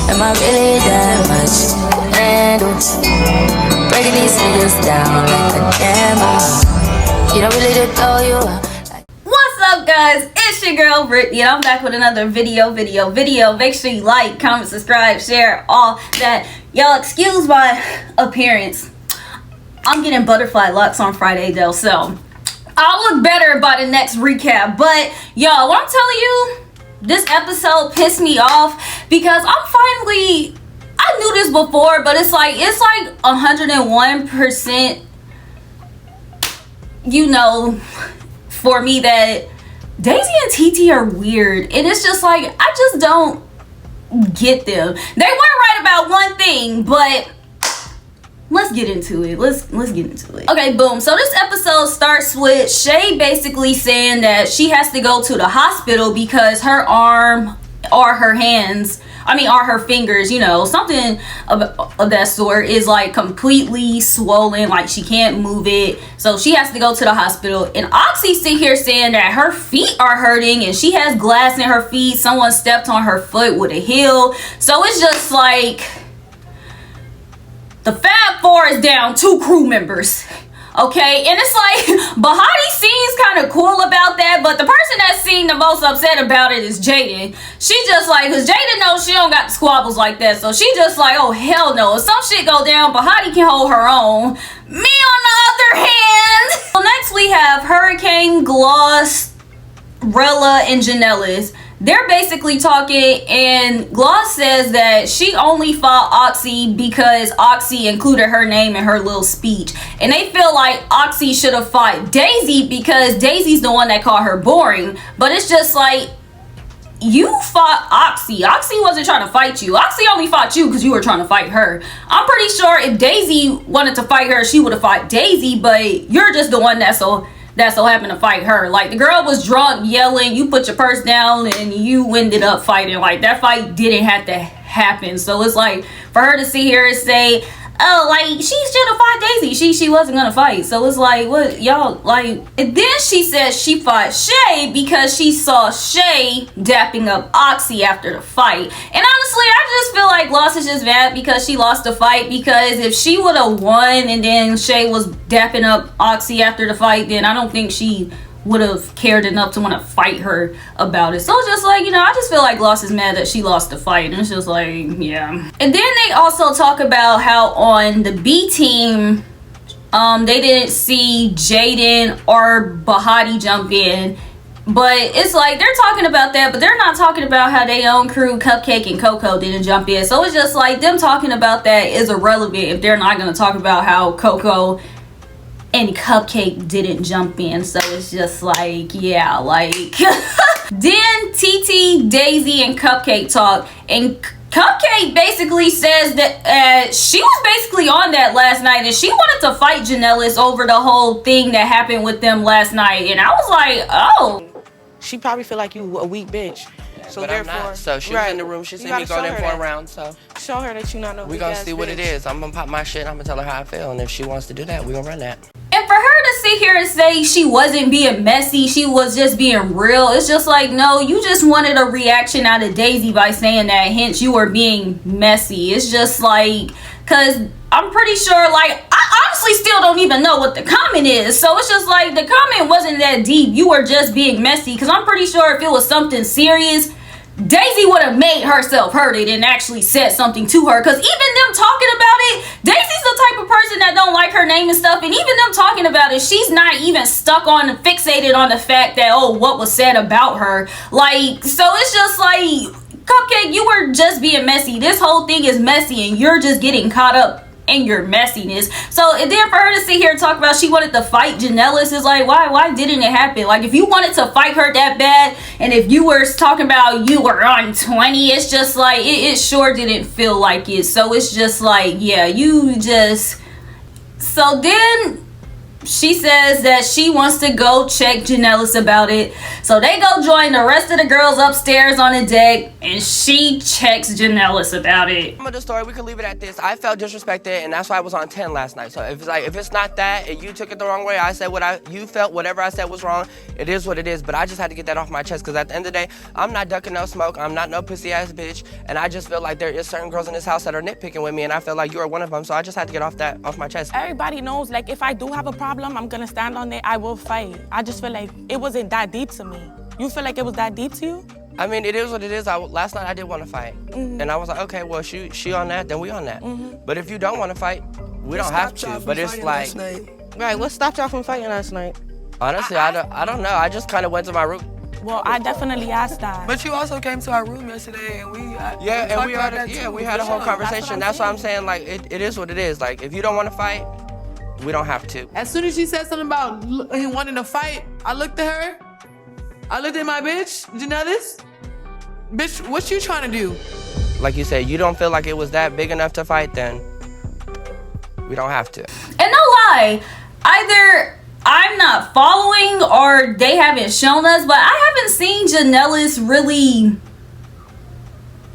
Am I really that much to handle? Breaking these niggas down like a camel. You don't really know you are. What's up, guys? It's your girl Brittany, and I'm back with another video. Make sure you like, comment, subscribe, share, all that. Y'all excuse my appearance. I'm getting butterfly locks on Friday though, so I'll look better by the next recap. But y'all, what I'm telling you, this episode pissed me off because I knew this before, but it's like 101%, you know, for me that Daisy and Titi are weird, and it's just like I just don't get them. They were right about one thing, but let's get into it. Let's get into it. Okay, boom. So this episode starts with Shay basically saying that she has to go to the hospital because her arm or her hands, or her fingers, you know, something of that sort is like completely swollen, like she can't move it. So she has to go to the hospital. And Oxy's sit here saying that her feet are hurting and she has glass in her feet. Someone stepped on her foot with a heel. So it's just like the Fab Four is down 2 crew members. Okay, and it's like Bahati seems kind of cool about that, but the person that seemed the most upset about it is Jaden. She just like, because Jaden knows she don't got the squabbles like that, so she just like, oh hell no, if some shit go down, Bahati can hold her own. Me on the other hand. So next we have Hurricane, Gloss, Rella, and Janellis. They're basically talking, and Gloss says that she only fought Oxy because Oxy included her name in her little speech, and they feel like Oxy should have fought Daisy because Daisy's the one that called her boring. But it's just like, you fought Oxy. Oxy wasn't trying to fight you. Oxy only fought you because you were trying to fight her. I'm pretty sure if Daisy wanted to fight her, she would have fought Daisy, but you're just the one that so happened to fight her. Like, the girl was drunk yelling, you put your purse down, and you ended up fighting. Like, that fight didn't have to happen. So it's like, for her to sit here and say, oh, like, she should have fought Daisy, she wasn't gonna fight. So it's like, what y'all, like. And then she says she fought Shay because she saw Shay dapping up Oxy after the fight. And honestly, I just feel like Gloss is just mad because she lost the fight, because if she would have won and then Shay was dapping up Oxy after the fight, then I don't think she would have cared enough to want to fight her about it. So it's just like, you know, I just feel like Gloss is mad that she lost the fight, and it's just like, yeah. And then they also talk about how on the B team, they didn't see Jaden or Bahati jump in, but it's like they're talking about that, but they're not talking about how their own crew, Cupcake and Coco, didn't jump in. So it's just like them talking about that is irrelevant if they're not going to talk about how Coco and Cupcake didn't jump in. So it's just like, yeah, like. Then Titi, Daisy, and Cupcake talk, and Cupcake basically says that she was basically on that last night, and she wanted to fight Janellis over the whole thing that happened with them last night. And I was like, oh. She probably feel like you a weak bitch. So but therefore, I'm not. So she was in the room. She seen me go there for a round. So show her that you not no. We gonna see what it is. I'm gonna pop my shit. I'm gonna tell her how I feel, and if she wants to do that, we gonna run that. And for her to sit here and say she wasn't being messy, she was just being real, it's just like, no, you just wanted a reaction out of Daisy by saying that, hence you were being messy. It's just like, because I'm pretty sure, like, I honestly still don't even know what the comment is. So it's just like, the comment wasn't that deep. You were just being messy, because I'm pretty sure if it was something serious, Daisy would have made herself heard it and actually said something to her. Because even them talking about it, Daisy's the type of person that don't like her name and stuff. And even them talking about it, she's not even stuck on and fixated on the fact that, oh, what was said about her. Like, so it's just like, Cupcake, you were just being messy. This whole thing is messy, and you're just getting caught up in your messiness. So, and then for her to sit here and talk about she wanted to fight Janellis is like, why didn't it happen? Like, if you wanted to fight her that bad, and if you were talking about you were on 20, it's just like, it sure didn't feel like it. So it's just like, yeah, you just. So then she says that she wants to go check Janellis about it. So they go join the rest of the girls upstairs on the deck, and she checks Janellis about it. The story, we can leave it at this. I felt disrespected, and that's why I was on 10 last night. So if it's not that, and you took it the wrong way, I said you felt whatever I said was wrong. It is what it is. But I just had to get that off my chest, because at the end of the day, I'm not ducking no smoke. I'm not no pussy ass bitch, and I just feel like there is certain girls in this house that are nitpicking with me, and I feel like you are one of them. So I just had to get off my chest. Everybody knows, like, if I do have a problem, I'm gonna stand on it. I will fight. I just feel like it wasn't that deep to me. You feel like it was that deep to you? I mean, it is what it is. Last night I did want to fight, and I was like, okay, well, she on that, then we on that. But if you don't want to fight, we don't have to. But it's like, Right, what stopped y'all from fighting last night? honestly, I don't know. I just kind of went to my room. Well, I definitely asked that. But you also came to our room yesterday, and we had a whole conversation. That's what I'm saying. Like, it is what it is. Like, if you don't want to fight, we don't have to. As soon as she said something about him wanting to fight, I looked at her. I looked at my bitch, Janellis. Bitch, what you trying to do? Like you said, you don't feel like it was that big enough to fight, then we don't have to. And no lie, either I'm not following or they haven't shown us, but I haven't seen Janellis really,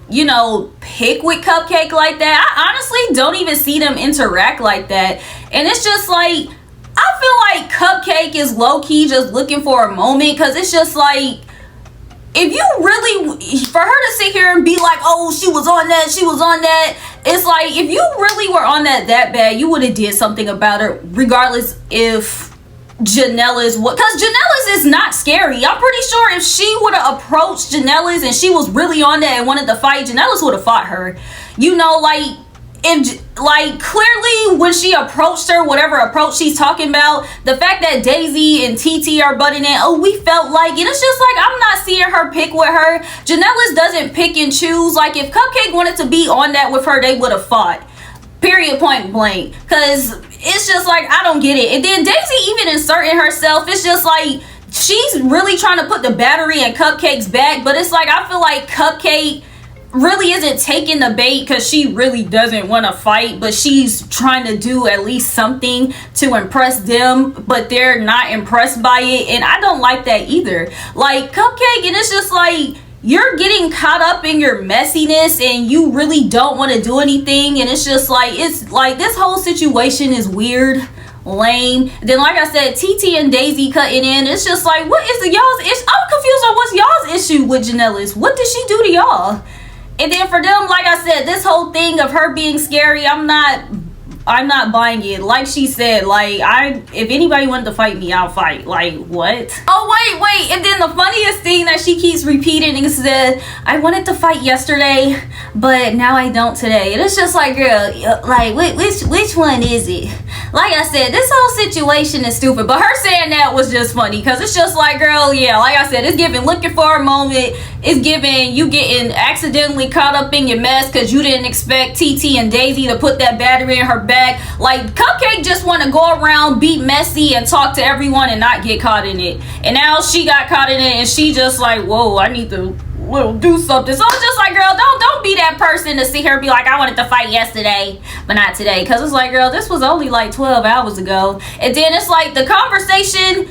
you know, pick with Cupcake like that. I honestly don't even see them interact like that. And it's just like, I feel like Cupcake is low-key just looking for a moment, because it's just like, if you really, for her to sit here and be like, oh, she was on that, it's like, if you really were on that bad, you would have did something about it, regardless if Janellis, because Janellis is not scary. I'm pretty sure if she would have approached Janellis and she was really on that and wanted to fight, Janellis would have fought her. You know, like, if, like, clearly when she approached her, whatever approach she's talking about, the fact that Daisy and Titi are butting in, oh, we felt like it. It's just like, I'm not seeing her pick with her. Janellis doesn't pick and choose. Like, if Cupcake wanted to be on that with her, they would have fought. Period, point blank. Because it's just like, I don't get it. And then Daisy even inserting herself, it's just like, she's really trying to put the battery in Cupcake's back. But it's like, I feel like Cupcake really isn't taking the bait, because she really doesn't want to fight, but she's trying to do at least something to impress them, but they're not impressed by it. And I don't like that either. Like, Cupcake, and it's just like, you're getting caught up in your messiness and you really don't want to do anything, and it's just like, it's like, this whole situation is weird, lame. Then, like I said, Titi and Daisy cutting in, it's just like, what is y'all's issue? I'm confused on what's y'all's issue with Janellis. What did she do to y'all? And then for them, like I said, this whole thing of her being scary, I'm not buying it. Like she said, like, if anybody wanted to fight me, I'll fight. Like, what? Oh, wait. And then the funniest thing that she keeps repeating is that I wanted to fight yesterday, but now I don't today. And it's just like, girl, like, which one is it? Like I said, this whole situation is stupid. But her saying that was just funny, because it's just like, girl, yeah, like I said, it's giving looking for a moment. It's giving you getting accidentally caught up in your mess because you didn't expect Titi and Daisy to put that battery in her back. Like, Cupcake just want to go around, be messy, and talk to everyone and not get caught in it. And now she got caught in it, and she just like, whoa, I need to do something. So it's just like, girl, don't be that person to sit here and be like, I wanted to fight yesterday, but not today. Because it's like, girl, this was only like 12 hours ago. And then it's like the conversation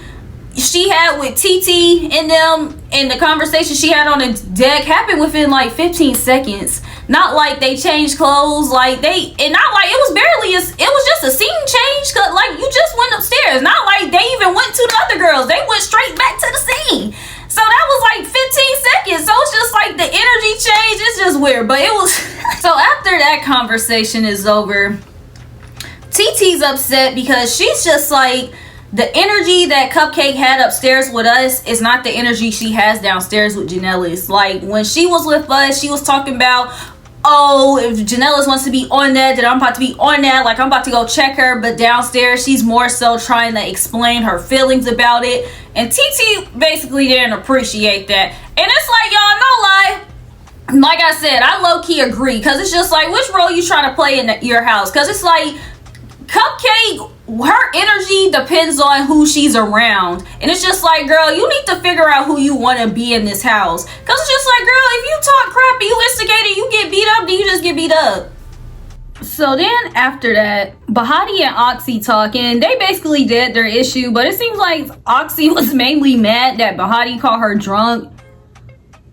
she had with Titi and them, and the conversation she had on the deck happened within like 15 seconds. Not like they changed clothes, like and not like it was just a scene change, cause like you just went upstairs. Not like they even went to the other girls. They went straight back to the scene. So that was like 15 seconds. So it's just like the energy change. It's just weird, but it was. So after that conversation is over, TT's upset because she's just like, the energy that Cupcake had upstairs with us is not the energy she has downstairs with Janellis. Like, when she was with us, she was talking about, oh, if Janellis wants to be on that, then I'm about to be on that. Like, I'm about to go check her. But downstairs, she's more so trying to explain her feelings about it. And TT basically didn't appreciate that. And it's like, y'all, no lie, like I said, I low-key agree. Because it's just like, which role you trying to play in your house? Because it's like, Cupcake, her energy depends on who she's around. And it's just like, girl, you need to figure out who you want to be in this house. Because it's just like, girl, if you talk crap and you instigate and you get beat up, then you just get beat up. So then after that, Bahati and Oxy talking, they basically did their issue, but it seems like Oxy was mainly mad that Bahati called her drunk,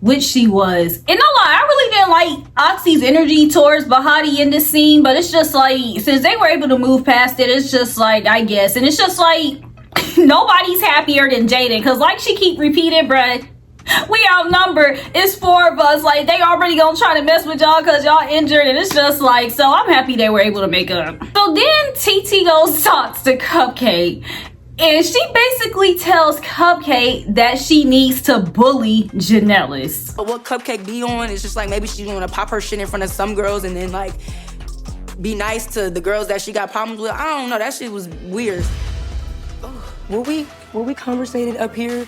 which she was. And no lie, I really didn't like Oxy's energy towards Bahati in this scene, but it's just like, since they were able to move past it, it's just like, I guess. And it's just like, nobody's happier than Jaden, because like she keep repeating, bruh, we outnumbered. It's 4 of us. Like, they already gonna try to mess with y'all because y'all injured, and it's just like, so I'm happy they were able to make up. So then Titi goes talks to Cupcake, and she basically tells Cupcake that she needs to bully Janellis. But what Cupcake be on is just like, maybe she's gonna pop her shit in front of some girls and then like be nice to the girls that she got problems with. I don't know, that shit was weird. Were we conversated up here?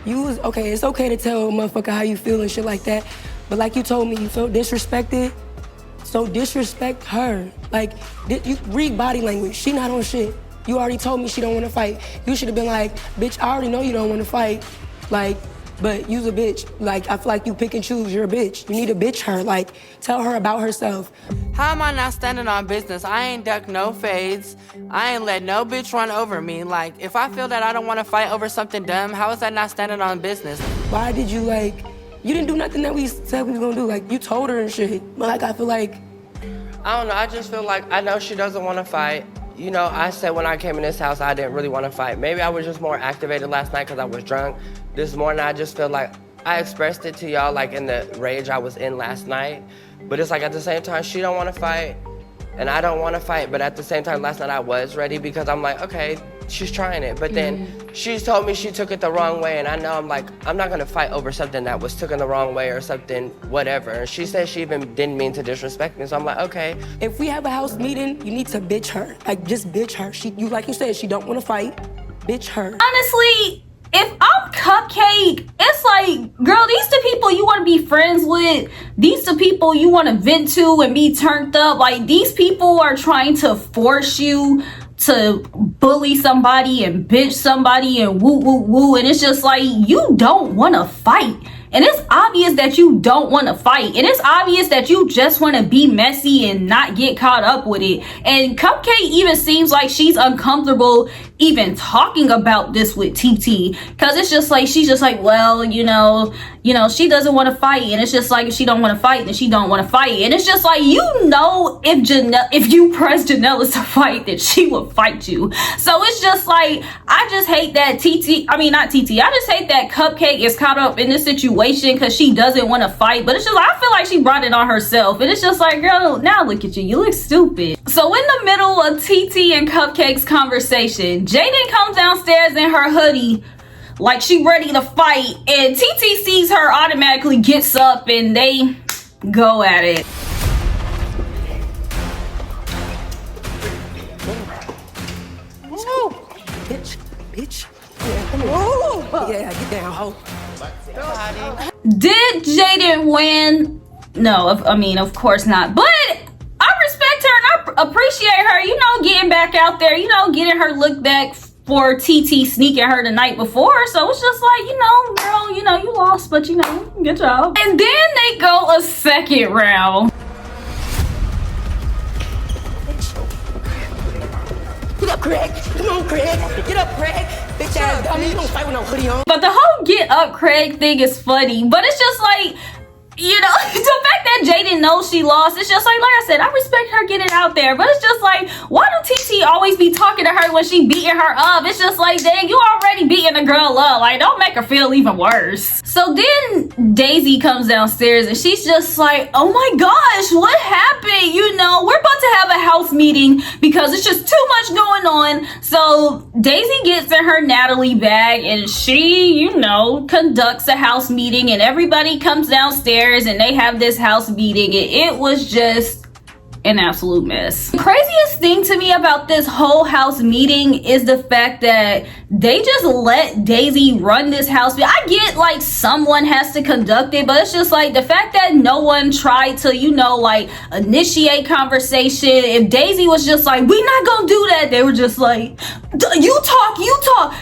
You was, okay, it's okay to tell a motherfucker how you feel and shit like that, but like you told me, you felt disrespected, so disrespect her. Like, you read body language, she not on shit. You already told me she don't wanna fight. You should've been like, bitch, I already know you don't wanna fight, like, but you's a bitch. Like, I feel like you pick and choose, you're a bitch. You need to bitch her, like, tell her about herself. How am I not standing on business? I ain't duck no fades. I ain't let no bitch run over me. Like, if I feel that I don't want to fight over something dumb, how is that not standing on business? Why did you, like, you didn't do nothing that we said we was gonna do. Like, you told her and shit, but like, I feel like. I don't know, I just feel like, I know she doesn't want to fight. You know, I said when I came in this house, I didn't really want to fight. Maybe I was just more activated last night because I was drunk. This morning, I just feel like I expressed it to y'all like in the rage I was in last night. But it's like at the same time, she don't want to fight and I don't want to fight. But at the same time, last night I was ready because I'm like, okay, she's trying it. But then she's told me she took it the wrong way. And I know I'm like, I'm not going to fight over something that was taken the wrong way or something, whatever. And she said she even didn't mean to disrespect me. So I'm like, okay. If we have a house meeting, you need to bitch her. Like, just bitch her. You, like you said, she don't want to fight. Bitch her. Honestly, if I'm Cupcake, it's like, girl, these the people you want to be friends with. These the people you want to vent to and be turned up. Like, these people are trying to force you to bully somebody and bitch somebody and woo woo woo. And it's just like, you don't want to fight. And it's obvious that you don't want to fight. And it's obvious that you just want to be messy and not get caught up with it. And Cupcake even seems like she's uncomfortable even talking about this with TT. Because it's just like, she's just like, well, you know, she doesn't want to fight. And it's just like, if she don't want to fight, then she don't want to fight. And it's just like, you know, if you press Janellis to fight, then she will fight you. So it's just like, I just hate that I just hate that Cupcake is caught up in this situation because she doesn't want to fight. But it's just like, I feel like she brought it on herself. And it's just like, girl, now look at you. You look stupid. So in the middle of TT and Cupcake's conversation, Jaden comes downstairs in her hoodie like she ready to fight, and TT sees her, automatically gets up, and they go at it. Bitch. Yeah, come here. Yeah, get down, ho. Did Jaden win? No, of course not. But I respect her and I appreciate her, getting back out there, getting her look back for TT sneaking her the night before. So it's just like, girl, you lost, but good job. And then they go a second round. Get up, Craig. Come on, Craig. Get up, Craig. Bitch ass dummy. You don't fight with no hoodie on. But the whole get up Craig thing is funny. But it's just like, the fact that Jaden knows she lost, it's just like I said, I respect her getting out there. But it's just like, why do TT always be talking to her when she beating her up? It's just like, dang, you already beating the girl up. Like, don't make her feel even worse. So then Daisy comes downstairs and she's just like, oh my gosh, what happened? We're about to have a house meeting because it's just too much going on. So Daisy gets in her Natalie bag and she, conducts a house meeting, and everybody comes downstairs and they have this house meeting, and it was just an absolute mess. The craziest thing to me about this whole house meeting is the fact that they just let Daisy run this house. I get like someone has to conduct it, but it's just like the fact that no one tried to, initiate conversation. If Daisy was just like, we not gonna do that, they were just like, you talk,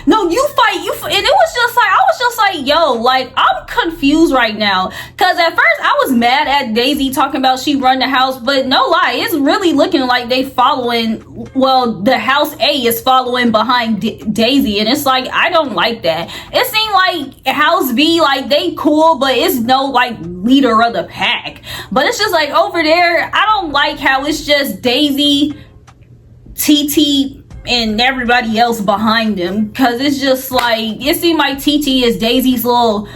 no, you fight, and it was just like, I was just like, yo, I'm confused right now. Cause at first I was mad at Daisy talking about she run the house, but no lie, it's really looking like they following, well, the House A is following behind Daisy, and it's like, I don't like that. It seemed like House B, like, they cool, but it's no, like, leader of the pack. But it's just like, over there, I don't like how it's just Daisy, Titi, and everybody else behind them, because it's just like, it seemed like Titi is Daisy's little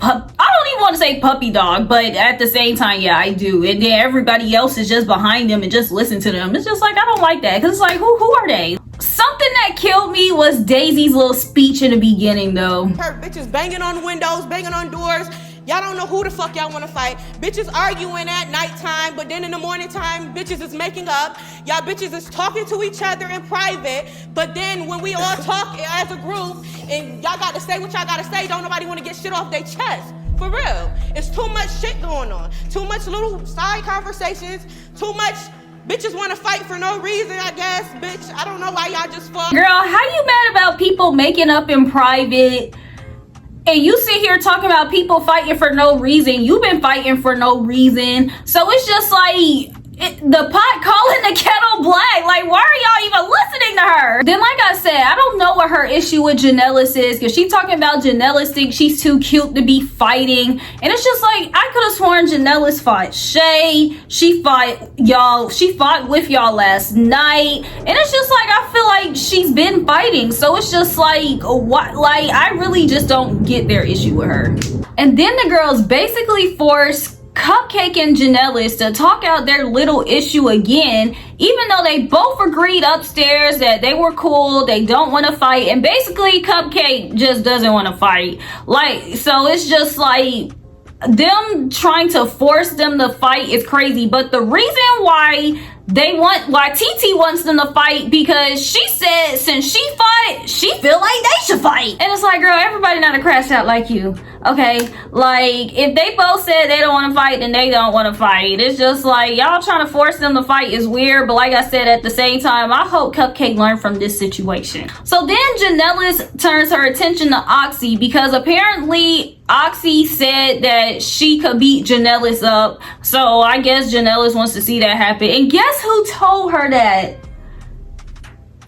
I don't even want to say puppy dog, but at the same time, yeah, I do. And then everybody else is just behind them and just listen to them. It's just like, I don't like that, because it's like, who are they? Something that killed me was Daisy's little speech in the beginning, though. Her bitches banging on windows, banging on doors. Y'all don't know who the fuck y'all want to fight. Bitches arguing at nighttime, but then in the morning time, bitches is making up. Y'all bitches is talking to each other in private, but then when we all talk as a group, and y'all got to say what y'all got to say, don't nobody want to get shit off their chest. For real. It's too much shit going on. Too much little side conversations. Too much bitches want to fight for no reason, I guess. Bitch, I don't know why y'all just fuck. Girl, how you mad about people making up in private? And you sit here talking about people fighting for no reason. You've been fighting for no reason. So it's just like, the pot calling the kettle black. Like, why are y'all even listening to her? Then, like I said, I don't know what her issue with Janellis is, because she talking about Janellis thinks she's too cute to be fighting. And it's just like, I could have sworn Janellis fought Shay. She fought y'all. She fought with y'all last night. And it's just like, I feel like she's been fighting. So it's just like, what? Like, I really just don't get their issue with her. And then the girls basically forced Cupcake and Janellis to talk out their little issue again, even though they both agreed upstairs that they were cool, they don't want to fight, and basically Cupcake just doesn't want to fight. Like, so it's just like, them trying to force them to fight is crazy. But the reason why Titi wants them to fight, because she said since she fought, she feel like they should fight. And it's like, girl, everybody not a crash out like you, okay? Like, if they both said they don't want to fight, then they don't want to fight. It's just like, y'all trying to force them to fight is weird. But like I said, at the same time, I hope Cupcake learned from this situation. So then Janellis turns her attention to Oxy, because apparently Oxy said that she could beat Janellis up. So I guess Janellis wants to see that happen. And guess who told her that?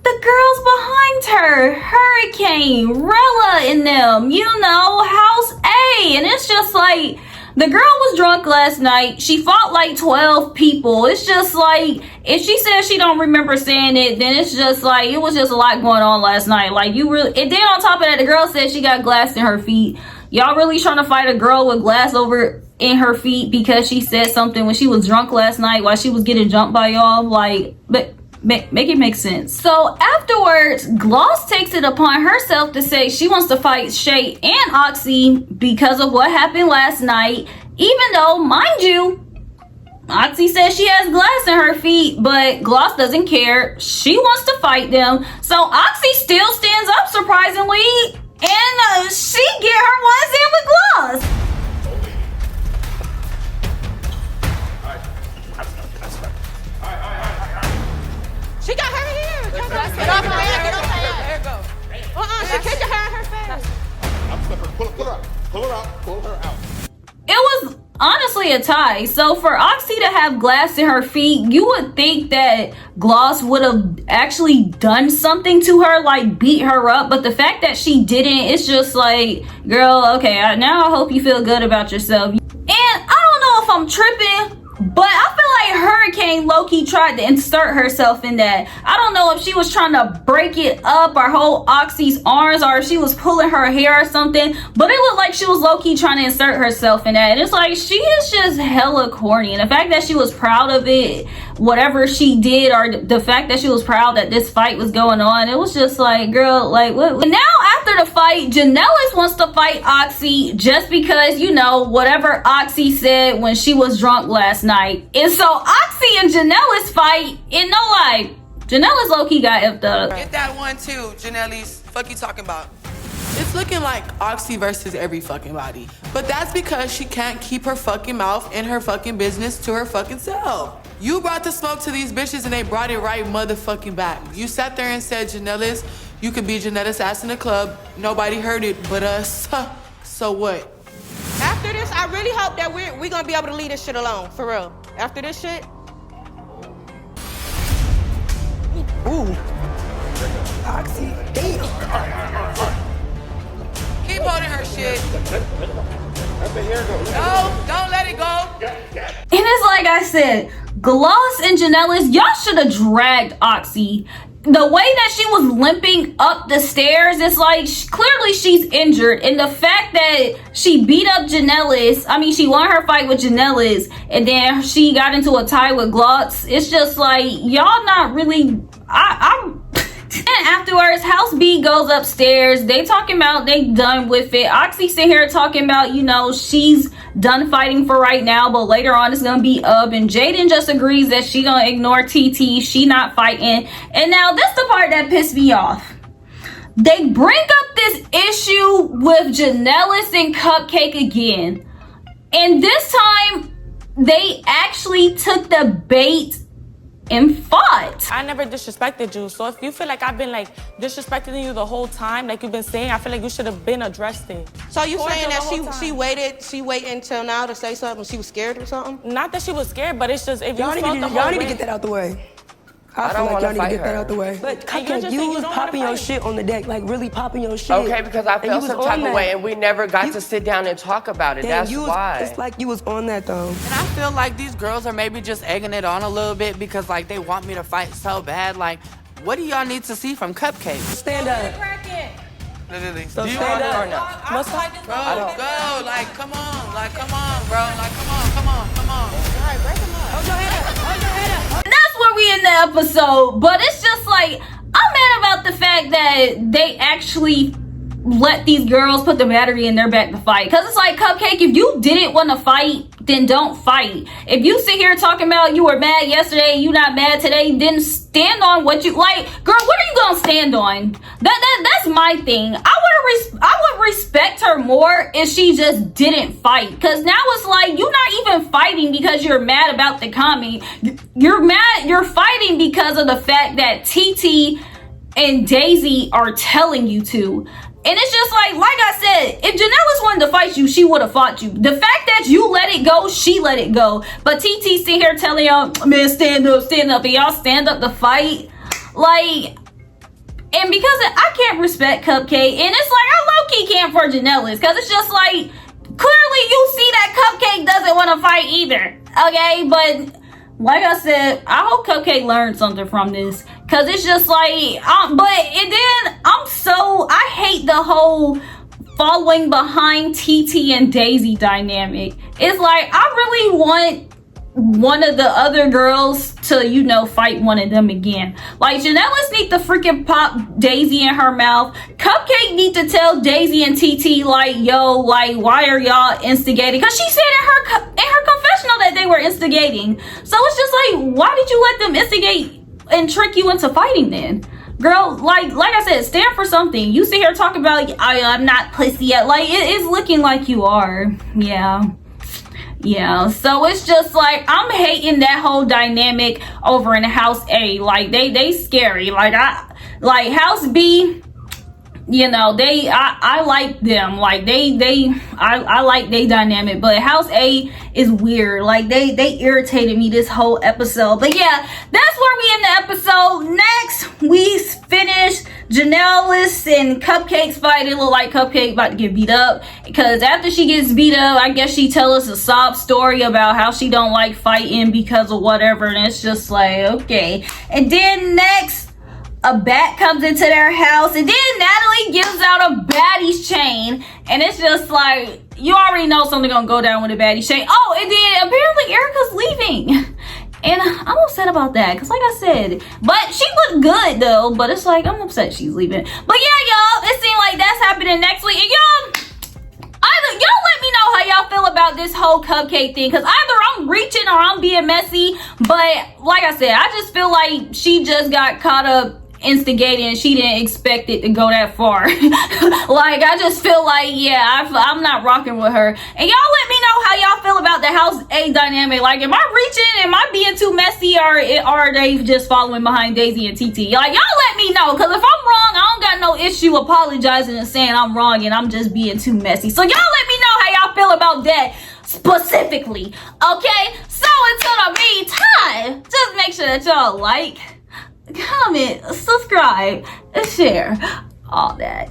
The girls behind her, Hurricane, Rella, and them, you know, House A. And it's just like, the girl was drunk last night. She fought like 12 people. It's just like, if she says she don't remember saying it, then it's just like, it was just a lot going on last night. Like, you really, and then on top of that, the girl said she got glass in her feet. Y'all really trying to fight a girl with glass over in her feet because she said something when she was drunk last night while she was getting jumped by y'all? Like, but make it make sense. So afterwards, Gloss takes it upon herself to say she wants to fight Shay and Oxy because of what happened last night, even though, mind you, Oxy says she has glass in her feet, but Gloss doesn't care. She wants to fight them. So Oxy still stands up, surprisingly, and she get her ones in with Gloss. She got her hair. Get off her hair. Get off her hair. There you go. She kicked her hair in her face. Pull her out. Pull her out. Pull her out. It was honestly a tie. So for Oxy to have glass in her feet, you would think that Gloss would have actually done something to her, like beat her up. But the fact that she didn't, it's just like, girl, okay, now I hope you feel good about yourself. And I don't know if I'm tripping, but I feel like Hurricane low-key tried to insert herself in that. I don't know if she was trying to break it up or hold Oxy's arms, or if she was pulling her hair or something, but it looked like she was low-key trying to insert herself in that. And it's like, she is just hella corny. And the fact that she was proud of it, whatever she did, or the fact that she was proud that this fight was going on, it was just like, girl, like, what? And now after the fight, Janellis wants to fight Oxy just because, you know, whatever Oxy said when she was drunk last night. And so Oxy and Janellis fight, and no lie, Janellis low-key got effed up. Get that one too, Janellis. Fuck you talking about? It's looking like Oxy versus every fucking body. But that's because she can't keep her fucking mouth and her fucking business to her fucking self. You brought the smoke to these bitches and they brought it right motherfucking back. You sat there and said, Janellis, you could be Janellis' ass in the club. Nobody heard it but us. So what? After this, I really hope that we're gonna be able to leave this shit alone, for real. After this shit, Ooh. Oxy. Damn. Keep holding her shit. Let the hair go. No, don't let it go. And it's like I said, Gloss and Janellis, y'all should have dragged Oxy. The way that she was limping up the stairs, it's like clearly she's injured. And the fact that she beat up Janellis, I mean, she won her fight with Janellis, and then she got into a tie with Gloss. It's just like, y'all not really, And afterwards, House B goes upstairs. They talking about they done with it. Oxy sit here talking about, you know, she's done fighting for right now, but later on it's gonna be up. And Jaden just agrees that she gonna ignore TT. She not fighting. And now this the part that pissed me off. They bring up this issue with Janellis and Cupcake again. And this time, they actually took the bait and fought. I never disrespected you. So if you feel like I've been like disrespecting you the whole time, like you've been saying, I feel like you should have been addressed it. So you Cordial saying the that whole she waited until now to say something? She was scared or something? Not that she was scared, but it's just if Y'all you need felt to, the y'all whole need to way. get that out the way. I don't feel like wanna y'all need to fight get that her. out the way. But And you're Cupcake, just you saying you was don't popping wanna your fight. shit on the deck, like really popping your shit. Okay, because I And you felt was some on type of that. way, and we never got to sit down and talk about it. Damn, That's you was, why. It's like you was on that though. And I feel like these girls are maybe just egging it on a little bit because like they want me to fight so bad. Like, what do y'all need to see from Cupcake? Stand up. Literally. So Do you stand want it or up. not? What's up? Bro, go. Like, come on. Like, come on, bro. Like, come on. That's where we in the episode. But it's just like, I'm mad about the fact that they actually let these girls put the battery in their back to fight. Because it's like, Cupcake, if you didn't want to fight, then don't fight. If you sit here talking about you were mad yesterday, you not mad today, then stand on what you like. Girl, what are you gonna stand on? That's my thing. I would respect her more if she just didn't fight. Because now it's like, you're not even fighting because you're mad about the comment. You're fighting because of the fact that TT and Daisy are telling you to. And it's just like I said, if Janellis wanted to fight you, she would have fought you. The fact that you let it go, she let it go. But TT sit here telling y'all, man, stand up. And y'all stand up to fight. Like, and because I can't respect Cupcake. And it's like, I low-key can't for Janellis. Because it's just like, clearly you see that Cupcake doesn't want to fight either. Okay, but like I said, I hope Cupcake learned something from this. Cause it's just like, I hate the whole following behind TT and Daisy dynamic. It's like, I really want one of the other girls to, you know, fight one of them again. Like, Janellis need to freaking pop Daisy in her mouth. Cupcake need to tell Daisy and TT, like, yo, like, why are y'all instigating? Because she said in her confessional that they were instigating. So it's just like, why did you let them instigate and trick you into fighting then? Girl, like I said, stand for something. You sit here talking about, I'm not pussy yet. Like, it's looking like you are. Yeah, so it's just like, I'm hating that whole dynamic over in House A. Like, they scary. Like House B, you know, I like them. Like, I like they dynamic. But House A is weird. Like, they irritated me this whole episode. But yeah, that's where we in the episode. Next, we finish Janellis and Cupcake's fight. It look like Cupcake about to get beat up. Because after she gets beat up, I guess she tell us a sob story about how she don't like fighting because of whatever. And it's just like, okay. And then next, a bat comes into their house, and then Natalie gives out a baddie's chain, and it's just like, you already know something gonna go down with a baddie's chain. Oh, and then apparently Erica's leaving, and I'm upset about that, because like I said, but she looked good though, but it's like, I'm upset she's leaving. But yeah, y'all, it seems like that's happening next week, and y'all let me know how y'all feel about this whole Cupcake thing, because either I'm reaching or I'm being messy. But like I said, I just feel like she just got caught up instigating, and she didn't expect it to go that far. Like, I just feel like, yeah, I'm not rocking with her. And y'all let me know how y'all feel about the House A dynamic. Like, am I reaching? Am I being too messy? Or are they just following behind Daisy and TT? Like, y'all let me know, because if I'm wrong, I don't got no issue apologizing and saying I'm wrong and I'm just being too messy. So y'all let me know how y'all feel about that specifically. Okay? So until the meantime, just make sure that y'all like, comment, subscribe, share, all that.